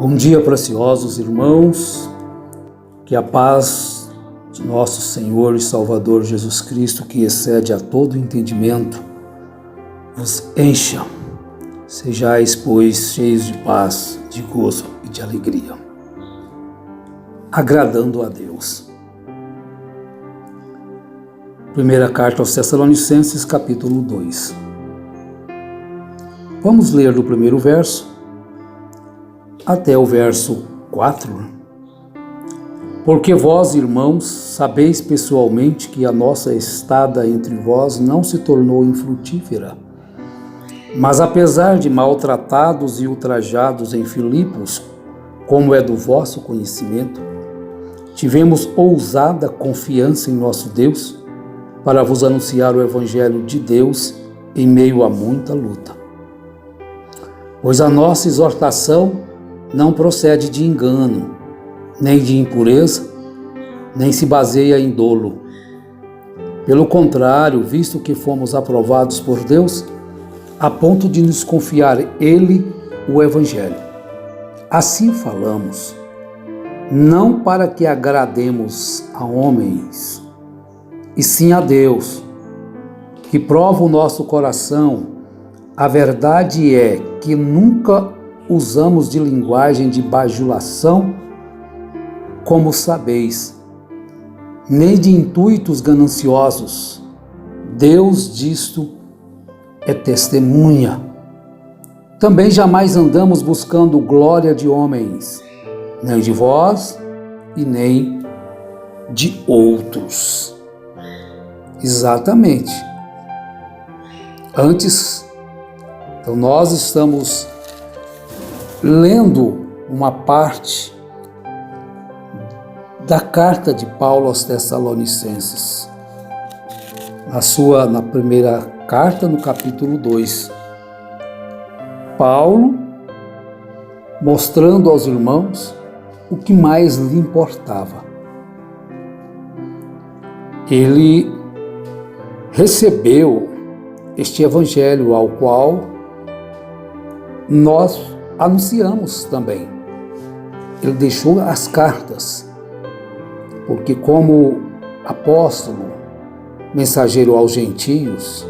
Bom dia, preciosos irmãos, que a paz de nosso Senhor e Salvador Jesus Cristo, que excede a todo entendimento, vos encha. Sejais, pois, cheios de paz, de gozo e de alegria, agradando a Deus. Primeira carta aos Tessalonicenses, capítulo 2. Vamos ler do primeiro verso até o verso 4. Porque vós, irmãos, sabeis pessoalmente que a nossa estada entre vós não se tornou infrutífera. Mas apesar de maltratados e ultrajados em Filipos, como é do vosso conhecimento, tivemos ousada confiança em nosso Deus para vos anunciar o Evangelho de Deus em meio a muita luta. Pois a nossa exortação não procede de engano, nem de impureza, nem se baseia em dolo. Pelo contrário, visto que fomos aprovados por Deus, a ponto de nos confiar Ele o Evangelho. Assim falamos, não para que agrademos a homens, e sim a Deus, que prova o nosso coração. A verdade é que nunca usamos de linguagem de bajulação, como sabeis, nem de intuitos gananciosos. Deus disto é testemunha. Também jamais andamos buscando glória de homens, nem de vós e nem de outros. Exatamente. Antes, então nós estamos lendo uma parte da carta de Paulo aos Tessalonicenses, na primeira carta, no capítulo 2. Paulo mostrando aos irmãos o que mais lhe importava. Ele recebeu este evangelho ao qual nós anunciamos também. Ele deixou as cartas, porque como apóstolo, mensageiro aos gentios,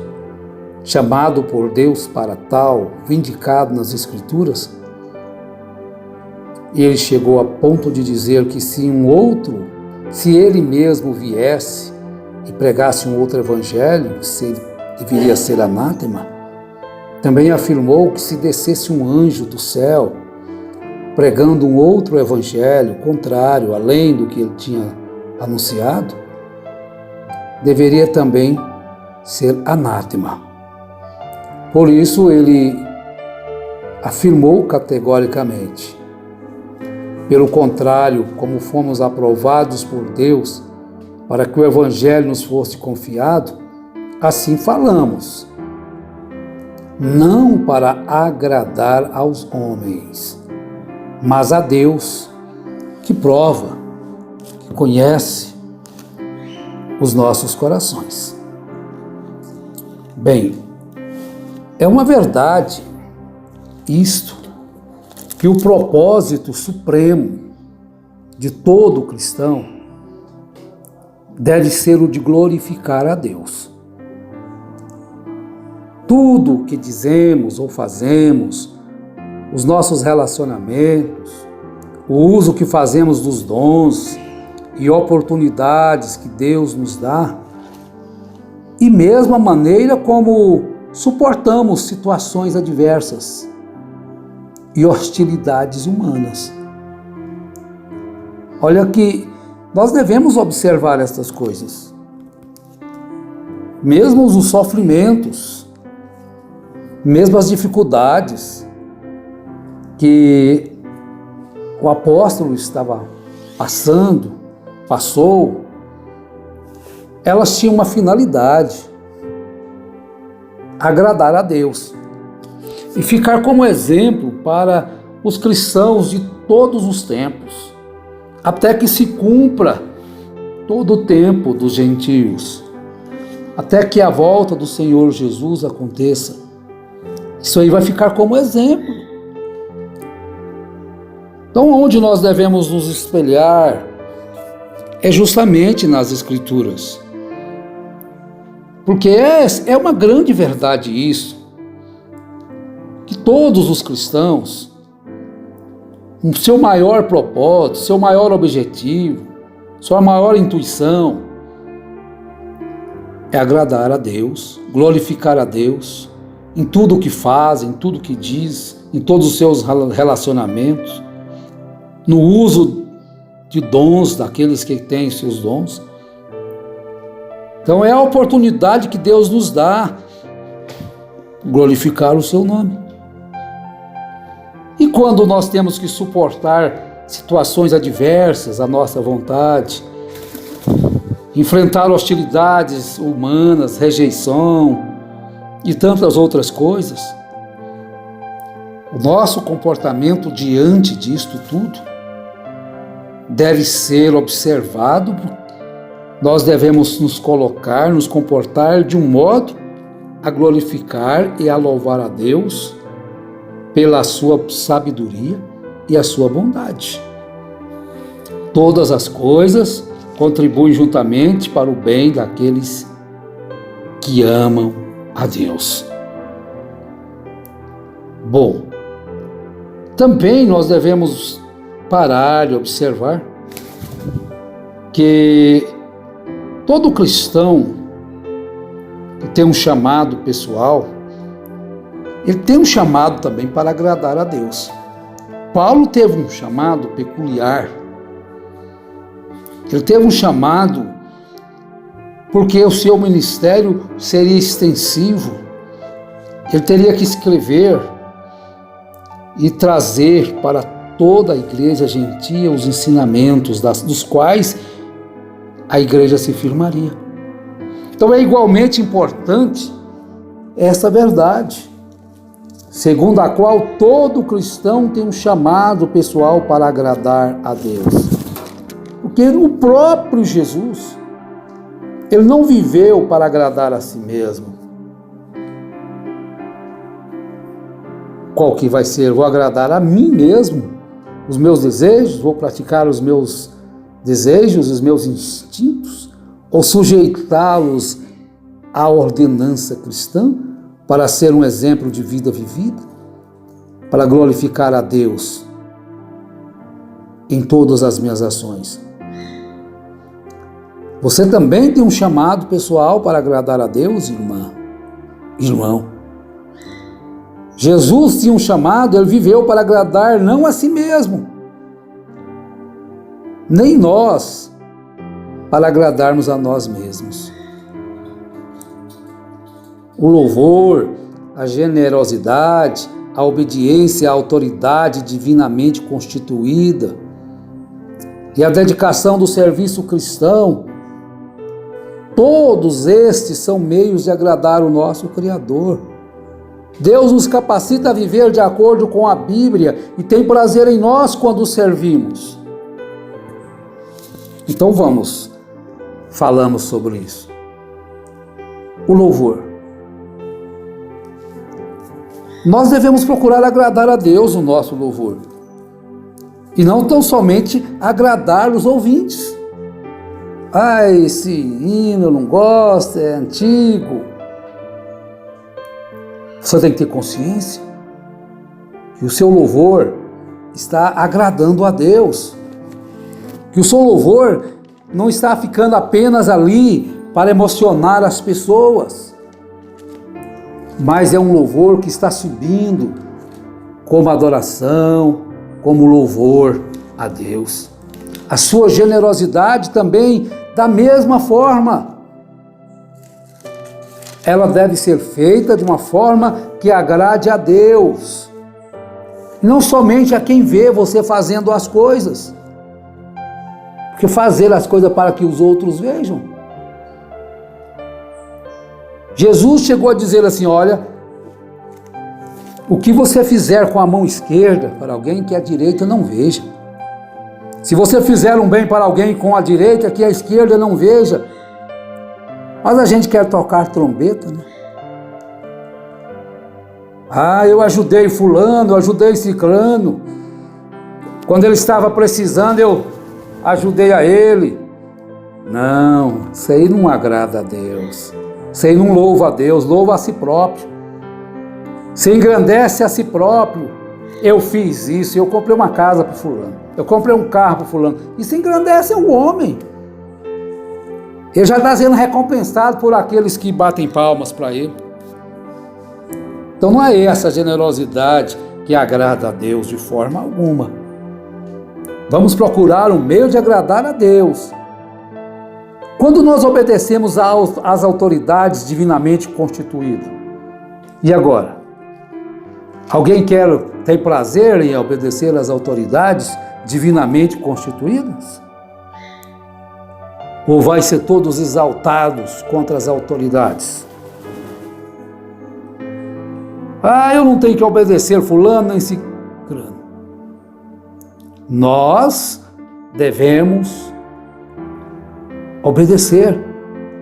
chamado por Deus para tal, vindicado nas Escrituras, ele chegou a ponto de dizer que se ele mesmo viesse e pregasse um outro evangelho, deveria ser anátema. Também afirmou que se descesse um anjo do céu, pregando um outro evangelho contrário, além do que ele tinha anunciado, deveria também ser anátema. Por isso ele afirmou categoricamente: pelo contrário, como fomos aprovados por Deus para que o evangelho nos fosse confiado, assim falamos, não para agradar aos homens, mas a Deus, que prova, que conhece os nossos corações. Bem, é uma verdade isto, que o propósito supremo de todo cristão deve ser o de glorificar a Deus. Tudo o que dizemos ou fazemos, os nossos relacionamentos, o uso que fazemos dos dons e oportunidades que Deus nos dá, e mesmo a maneira como suportamos situações adversas e hostilidades humanas. Olha que nós devemos observar estas coisas. Mesmo os sofrimentos, mesmo as dificuldades que o apóstolo estava passou, elas tinham uma finalidade: agradar a Deus e ficar como exemplo para os cristãos de todos os tempos, até que se cumpra todo o tempo dos gentios, até que a volta do Senhor Jesus aconteça. Isso aí vai ficar como exemplo. Então, onde nós devemos nos espelhar é justamente nas Escrituras. Porque é uma grande verdade isso, que todos os cristãos, o seu maior propósito, seu maior objetivo, sua maior intuição é agradar a Deus, glorificar a Deus em tudo o que faz, em tudo o que diz, em todos os seus relacionamentos, no uso de dons daqueles que têm seus dons. Então é a oportunidade que Deus nos dá glorificar o seu nome. E quando nós temos que suportar situações adversas à nossa vontade, enfrentar hostilidades humanas, rejeição e tantas outras coisas, o nosso comportamento diante disto tudo deve ser observado. Nós devemos nos colocar, nos comportar de um modo a glorificar e a louvar a Deus pela sua sabedoria e a sua bondade. Todas as coisas contribuem juntamente para o bem daqueles que amam a Deus. Bom, também nós devemos parar e observar que todo cristão que tem um chamado pessoal, ele tem um chamado também para agradar a Deus. Paulo teve um chamado peculiar. Ele teve um chamado porque o seu ministério seria extensivo. Ele teria que escrever e trazer para toda a igreja gentia os ensinamentos dos quais a igreja se firmaria. Então é igualmente importante essa verdade, segundo a qual todo cristão tem um chamado pessoal para agradar a Deus. Porque o próprio Jesus, ele não viveu para agradar a si mesmo. Qual que vai ser? Vou agradar a mim mesmo, os meus desejos, vou praticar os meus desejos, os meus instintos, ou sujeitá-los à ordenança cristã para ser um exemplo de vida vivida, para glorificar a Deus em todas as minhas ações. Você também tem um chamado pessoal para agradar a Deus, irmão. Jesus tinha um chamado, ele viveu para agradar não a si mesmo, nem nós para agradarmos a nós mesmos. O louvor, a generosidade, a obediência à autoridade divinamente constituída e a dedicação do serviço cristão, todos estes são meios de agradar o nosso Criador. Deus nos capacita a viver de acordo com a Bíblia e tem prazer em nós quando o servimos. Então falamos sobre isso. O louvor. Nós devemos procurar agradar a Deus no nosso louvor. E não tão somente agradar os ouvintes. Esse hino eu não gosto, é antigo. Você tem que ter consciência que o seu louvor está agradando a Deus. Que o seu louvor não está ficando apenas ali para emocionar as pessoas, mas é um louvor que está subindo como adoração, como louvor a Deus. A sua generosidade também, da mesma forma, ela deve ser feita de uma forma que agrade a Deus, não somente a quem vê você fazendo as coisas, porque fazer as coisas para que os outros vejam. Jesus chegou a dizer assim: olha, o que você fizer com a mão esquerda para alguém, que a direita não veja. Se você fizer um bem para alguém com a direita, que a esquerda não veja. Mas a gente quer tocar trombeta, né? Eu ajudei fulano, eu ajudei ciclano. Quando ele estava precisando, eu ajudei a ele. Não, isso aí não agrada a Deus. Isso aí não louva a Deus, louva a si próprio. Se engrandece a si próprio. Eu fiz isso, eu comprei uma casa para fulano. Eu comprei um carro para fulano. Isso engrandece o homem. Ele já está sendo recompensado por aqueles que batem palmas para ele. Então não é essa generosidade que agrada a Deus de forma alguma. Vamos procurar um meio de agradar a Deus. Quando nós obedecemos às autoridades divinamente constituídas. E agora? Alguém tem prazer em obedecer às autoridades divinamente constituídas? Ou vai ser todos exaltados contra as autoridades? Eu não tenho que obedecer fulano nem ciclano. Nós devemos obedecer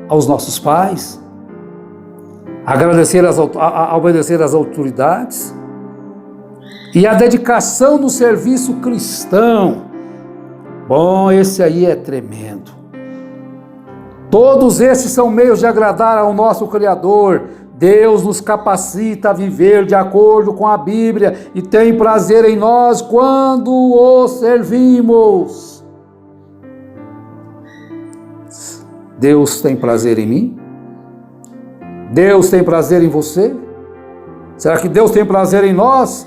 aos nossos pais, obedecer às autoridades, e a dedicação no serviço cristão. Bom, esse aí é tremendo. Todos esses são meios de agradar ao nosso Criador. Deus nos capacita a viver de acordo com a Bíblia e tem prazer em nós quando o servimos. Deus tem prazer em mim? Deus tem prazer em você? Será que Deus tem prazer em nós?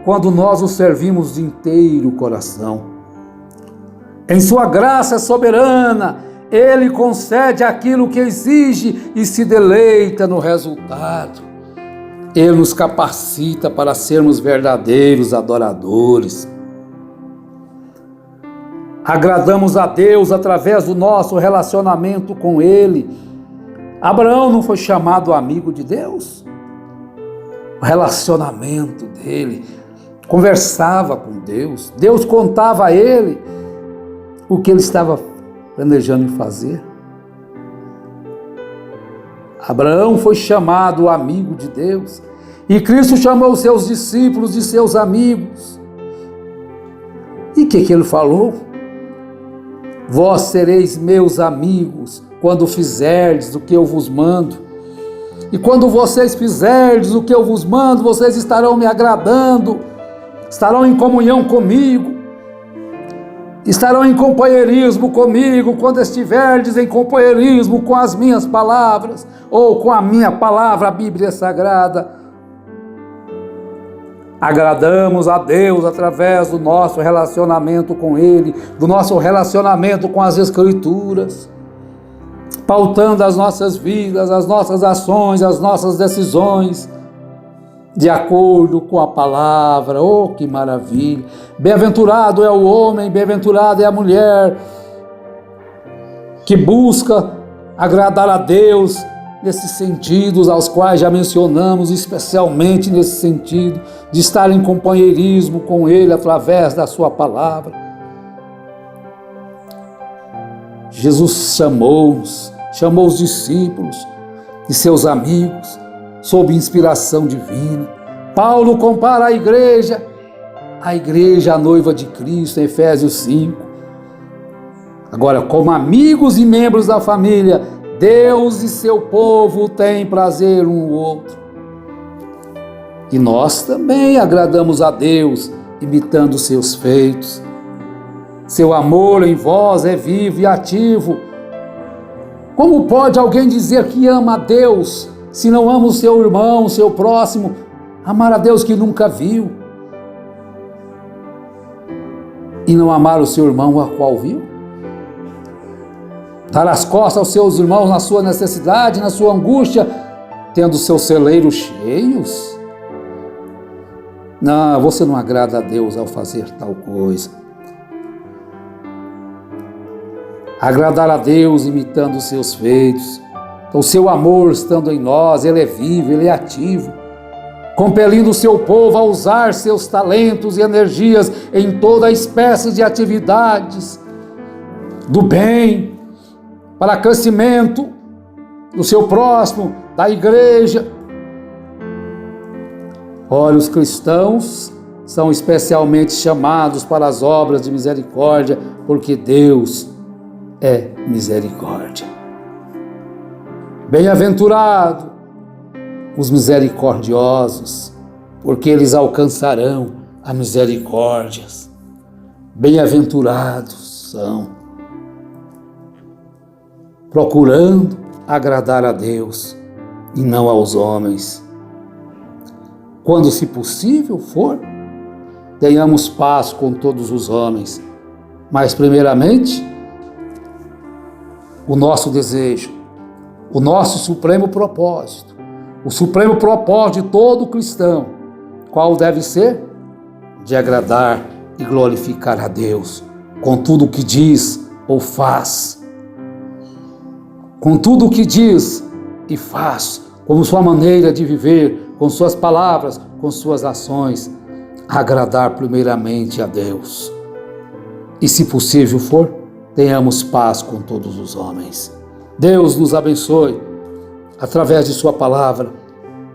Quando nós o servimos de inteiro coração. Em sua graça soberana, Ele concede aquilo que exige e se deleita no resultado. Ele nos capacita para sermos verdadeiros adoradores. Agradamos a Deus através do nosso relacionamento com Ele. Abraão não foi chamado amigo de Deus? O relacionamento dele, conversava com Deus. Deus contava a ele o que ele estava planejando em fazer. Abraão foi chamado amigo de Deus. E Cristo chamou os seus discípulos de seus amigos. E o que ele falou? Vós sereis meus amigos quando fizerdes o que eu vos mando. E quando vocês fizerdes o que eu vos mando, vocês estarão me agradando, estarão em comunhão comigo, estarão em companheirismo comigo, quando estiverdes em companheirismo com as minhas palavras, ou com a minha palavra, a Bíblia Sagrada. Agradamos a Deus através do nosso relacionamento com Ele, do nosso relacionamento com as Escrituras, pautando as nossas vidas, as nossas ações, as nossas decisões, de acordo com a palavra. Oh, que maravilha! Bem-aventurado é o homem, bem-aventurada é a mulher que busca agradar a Deus nesses sentidos aos quais já mencionamos, especialmente nesse sentido de estar em companheirismo com Ele através da sua palavra. Jesus chamou os discípulos e seus amigos sob inspiração divina. Paulo compara a igreja à noiva de Cristo, em Efésios 5. Agora, como amigos e membros da família, Deus e seu povo têm prazer um no outro. E nós também agradamos a Deus, imitando seus feitos. Seu amor em vós é vivo e ativo. Como pode alguém dizer que ama a Deus se não ama o seu irmão, o seu próximo? Amar a Deus que nunca viu e não amar o seu irmão a qual viu? Dar as costas aos seus irmãos na sua necessidade, na sua angústia, tendo seus celeiros cheios? Não, você não agrada a Deus ao fazer tal coisa. Agradar a Deus imitando os seus feitos. Então, o seu amor estando em nós, Ele é vivo, Ele é ativo, compelindo o seu povo a usar seus talentos e energias em toda espécie de atividades do bem, para crescimento do seu próximo, da igreja. Olha, os cristãos são especialmente chamados para as obras de misericórdia, porque Deus é misericórdia. Bem-aventurado os misericordiosos, porque eles alcançarão a misericórdia. Bem-aventurados são, procurando agradar a Deus e não aos homens. Quando, se possível for, tenhamos paz com todos os homens, mas primeiramente, o nosso desejo, o nosso supremo propósito, o supremo propósito de todo cristão, qual deve ser? De agradar e glorificar a Deus com tudo o que diz ou faz. Com tudo o que diz e faz, com sua maneira de viver, com suas palavras, com suas ações, agradar primeiramente a Deus. E se possível for, tenhamos paz com todos os homens. Deus nos abençoe através de sua palavra.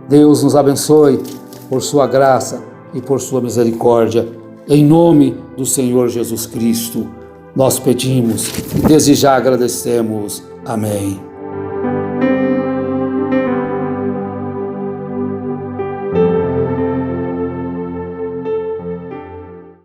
Deus nos abençoe por sua graça e por sua misericórdia. Em nome do Senhor Jesus Cristo, nós pedimos e desde já agradecemos. Amém.